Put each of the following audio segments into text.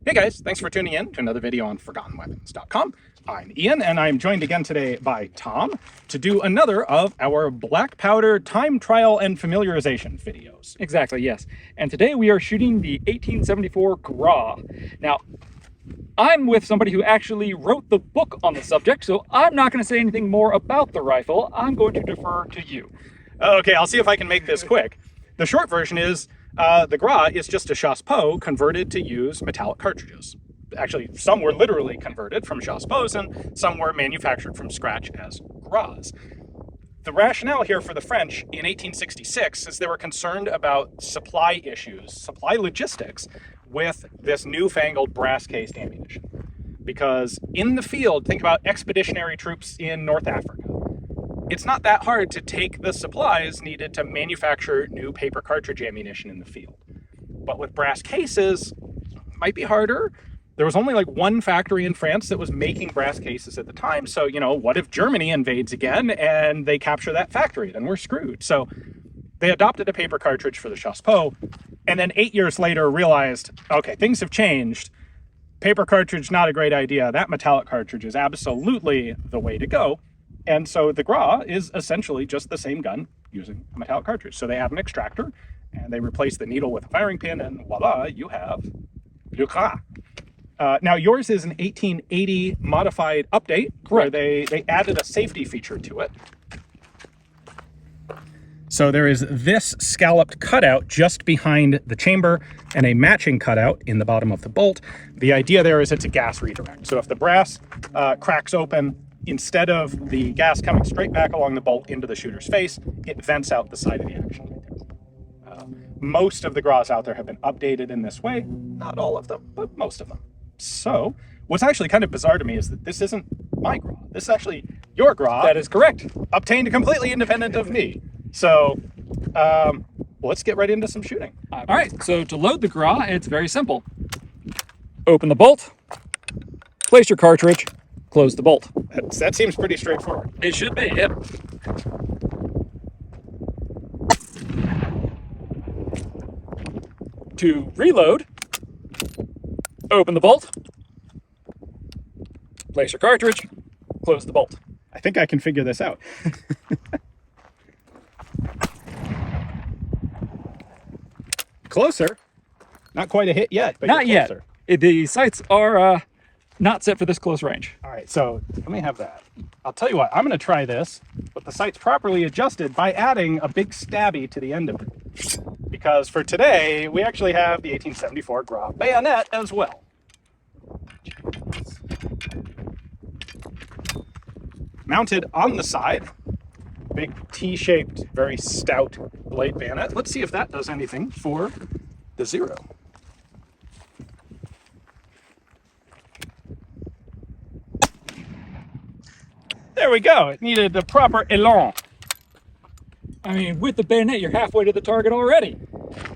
Hey guys, thanks for tuning in to another video on ForgottenWeapons.com. I'm Ian, and I'm joined again today by Tom to do another of our black powder time trial and familiarization videos. Exactly, yes. And today we are shooting the 1874 Gras. Now, I'm with somebody who actually wrote the book on the subject, so I'm not going to say anything more about the rifle. I'm going to defer to you. Okay, I'll see if I can make this quick. The short version is the Gras is just a chassepot converted to use metallic cartridges. Actually, some were literally converted from chassepots and some were manufactured from scratch as Gras. The rationale here for the French in 1866 is they were concerned about supply issues, supply logistics, with this newfangled brass-cased ammunition. Because in the field, think about expeditionary troops in North Africa. It's not that hard to take the supplies needed to manufacture new paper cartridge ammunition in the field. But with brass cases, it might be harder. There was only like one factory in France that was making brass cases at the time. So, what if Germany invades again and they capture that factory? Then we're screwed. So they adopted a paper cartridge for the chassepot, and then 8 years later realized, okay, things have changed. Paper cartridge, not a great idea. That metallic cartridge is absolutely the way to go. And so the Gras is essentially just the same gun using a metallic cartridge. So they add an extractor and they replace the needle with a firing pin, and voila, you have le Gras. Now yours is an 1880 modified update. Correct. Where they added a safety feature to it. So there is this scalloped cutout just behind the chamber and a matching cutout in the bottom of the bolt. The idea there is it's a gas redirect. So if the brass cracks open, instead of the gas coming straight back along the bolt into the shooter's face, it vents out the side of the action. Most of the Gras out there have been updated in this way. Not all of them, but most of them. So what's actually kind of bizarre to me is that this isn't my Gras. This is actually your Gras. That is correct. Obtained completely independent of me. So let's get right into some shooting. All right, so to load the Gras, it's very simple. Open the bolt, place your cartridge, close the bolt. That seems pretty straightforward. It should be, yep. To reload, open the bolt, place your cartridge, close the bolt. I think I can figure this out. Closer. Not quite a hit yet, but Not you're closer. yet. The sights are not set for this close range. All right, so let me have that. I'll tell you what, I'm going to try this with the sights properly adjusted by adding a big stabby to the end of it. Because for today, we actually have the 1874 Gras bayonet as well. Mounted on the side, big T-shaped, very stout blade bayonet. Let's see if that does anything for the Zero. There we go. It needed the proper élan. I mean, with the bayonet, you're halfway to the target already.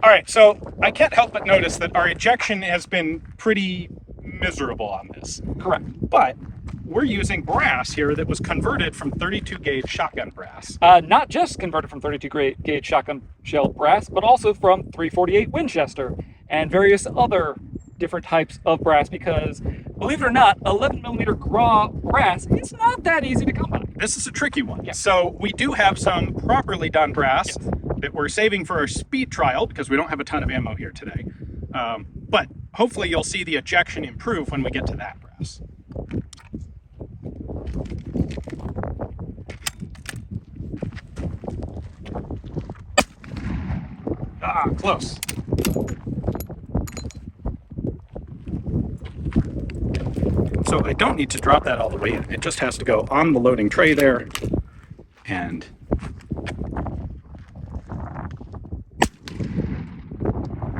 All right, so I can't help but notice that our ejection has been pretty miserable on this. Correct. But we're using brass here that was converted from 32 gauge shotgun brass. Not just converted from 32 gauge shotgun shell brass, but also from 348 Winchester and various other different types of brass, because believe it or not, 11mm Gras brass is not that easy to come by. This is a tricky one. Yeah. So we do have some properly done brass that we're saving for our speed trial because we don't have a ton of ammo here today. But hopefully you'll see the ejection improve when we get to that brass. Ah, close. So I don't need to drop that all the way in. It just has to go on the loading tray there. And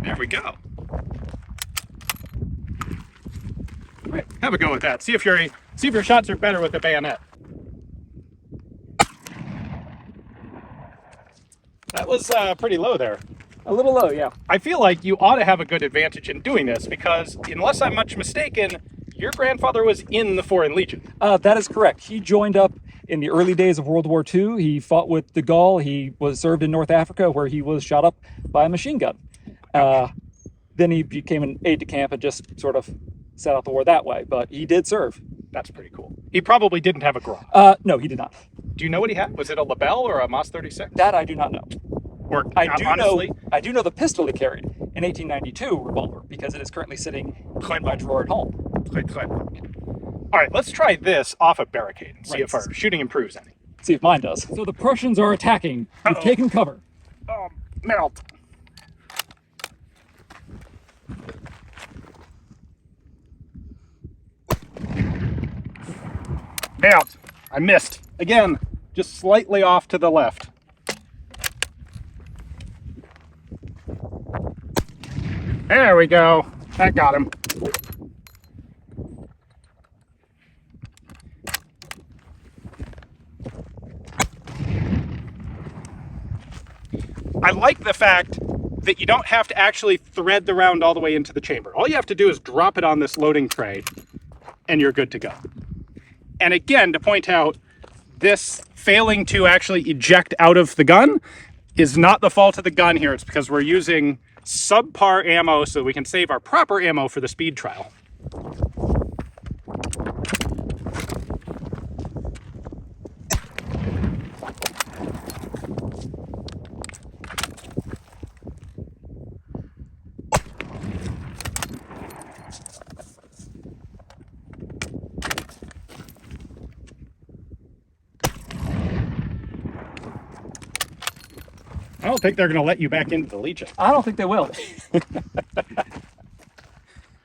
there we go. All right, have a go with that. See if your shots are better with the bayonet. That was pretty low there. A little low, yeah. I feel like you ought to have a good advantage in doing this because, unless I'm much mistaken, your grandfather was in the Foreign Legion. That is correct. He joined up in the early days of World War II. He fought with de Gaulle. He was served in North Africa, where he was shot up by a machine gun. then he became an aide de camp and just sort of sat out the war that way. But he did serve. That's pretty cool. He probably didn't have a Gras. No, he did not. Do you know what he had? Was it a Lebel or a Moss 36? That I do not know. Or Honestly, I do know the pistol he carried, an 1892 revolver, because it is currently sitting in my drawer at home. All right, let's try this off a Barricade and see if our shooting improves any. See if mine does. So the Prussians are attacking. We've taken cover. Oh, melt. Melt. I missed. Again, just slightly off to the left. There we go. That got him. I like the fact that you don't have to actually thread the round all the way into the chamber. All you have to do is drop it on this loading tray and you're good to go. And again, to point out, this failing to actually eject out of the gun is not the fault of the gun here. It's because we're using subpar ammo so we can save our proper ammo for the speed trial. I don't think they're going to let you back into the Legion. I don't think they will.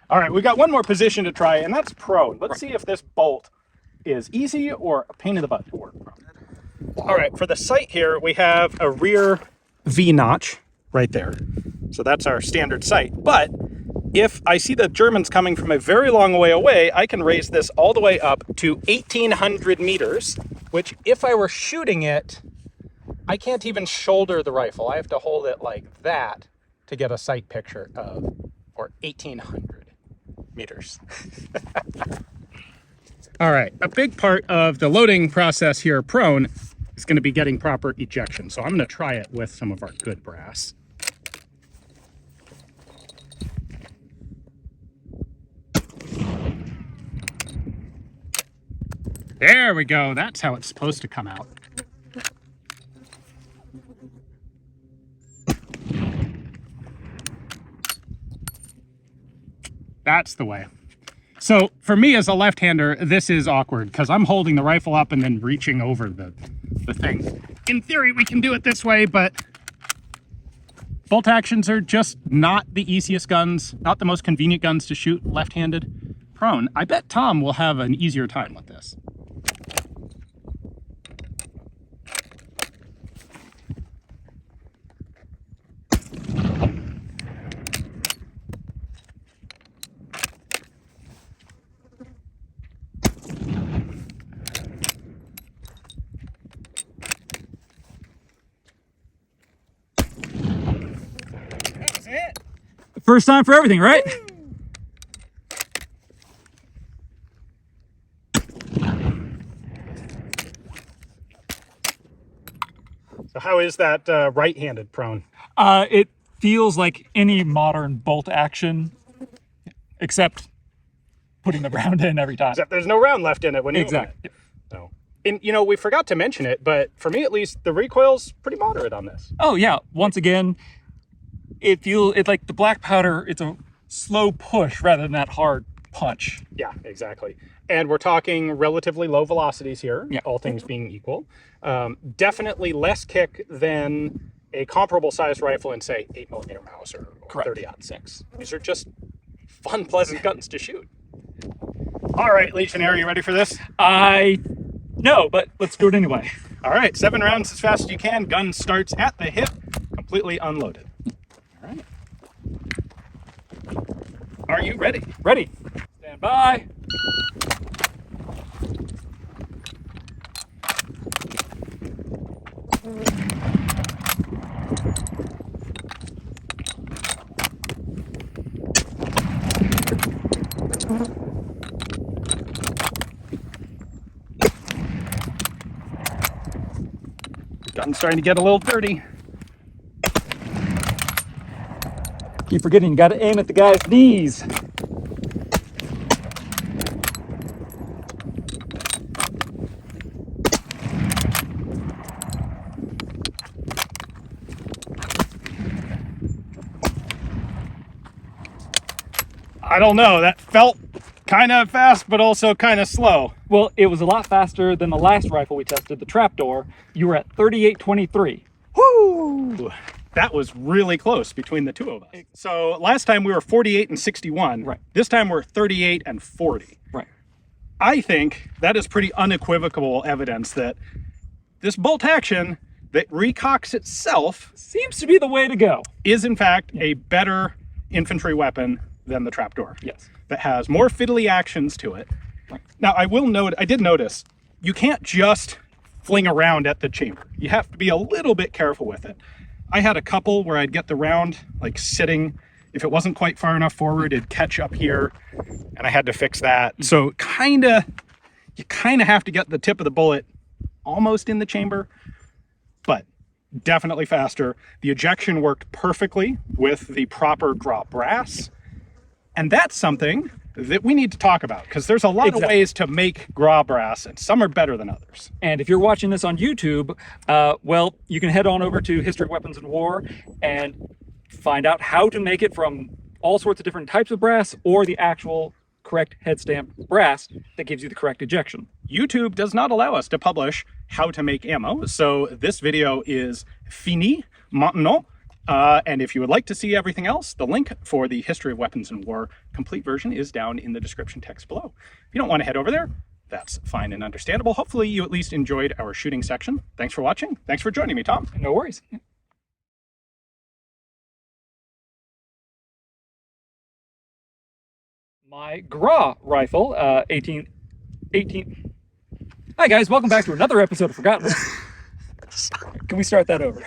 All right, we got one more position to try, and that's prone. Let's see if this bolt is easy or a pain in the butt to work from. All right, for the sight here, we have a rear V-notch right there. So that's our standard sight. But if I see the Germans coming from a very long way away, I can raise this all the way up to 1,800 meters, which if I were shooting it, I can't even shoulder the rifle. I have to hold it like that to get a sight picture of, or 1,800 meters. All right, a big part of the loading process here prone is going to be getting proper ejection. So I'm going to try it with some of our good brass. There we go. That's how it's supposed to come out. That's the way. So for me as a left-hander, this is awkward because I'm holding the rifle up and then reaching over the thing. In theory, we can do it this way, but bolt actions are just not the easiest guns, not the most convenient guns to shoot left-handed prone. I bet Tom will have an easier time with this. First time for everything, right? So how is that right-handed prone? It feels like any modern bolt action, except putting the round in every time. Except there's no round left in it when you open it. Exactly. So, and you know, we forgot to mention it, but for me at least, the recoil's pretty moderate on this. Oh yeah, once again, it's like the black powder, it's a slow push rather than that hard punch. Yeah, exactly. And we're talking relatively low velocities here, yeah, all things being equal. Definitely less kick than a comparable sized rifle in, say, 8mm Mauser or 30-06. These are just fun, pleasant guns to shoot. All right, Legionnaire, you ready for this? No, but let's do it anyway. All right, 7 rounds as fast as you can. Gun starts at the hip, completely unloaded. All right. Are you ready? Ready. Stand by. Gun's starting to get a little dirty. Keep forgetting, you got to aim at the guy's knees. I don't know, that felt kind of fast, but also kind of slow. Well, it was a lot faster than the last rifle we tested, the Trapdoor. You were at 38.23. Woo! That was really close between the two of us. So last time we were 48 and 61. Right. This time we're 38 and 40. Right. I think that is pretty unequivocal evidence that this bolt action that recocks itself Seems to be the way to go. is in fact a better infantry weapon than the Trapdoor. Yes. That has more fiddly actions to it. Right. Now I did notice, you can't just fling around at the chamber. You have to be a little bit careful with it. I had a couple where I'd get the round like sitting. If it wasn't quite far enough forward, it'd catch up here, and I had to fix that. So you kind of have to get the tip of the bullet almost in the chamber, but definitely faster. The ejection worked perfectly with the proper Gras brass, and that's something that we need to talk about, because there's a lot of ways to make Gras brass, and some are better than others. And if you're watching this on YouTube, well, you can head on over to History of Weapons and War and find out how to make it from all sorts of different types of brass, or the actual correct head stamp brass that gives you the correct ejection. YouTube does not allow us to publish how to make ammo, so this video is fini maintenant. And if you would like to see everything else, the link for the History of Weapons and War complete version is down in the description text below. If you don't want to head over there, that's fine and understandable. Hopefully you at least enjoyed our shooting section. Thanks for watching. Thanks for joining me, Tom. No worries. My Gras rifle, 18. Hi guys, welcome back to another episode of Forgotten. Can we start that over?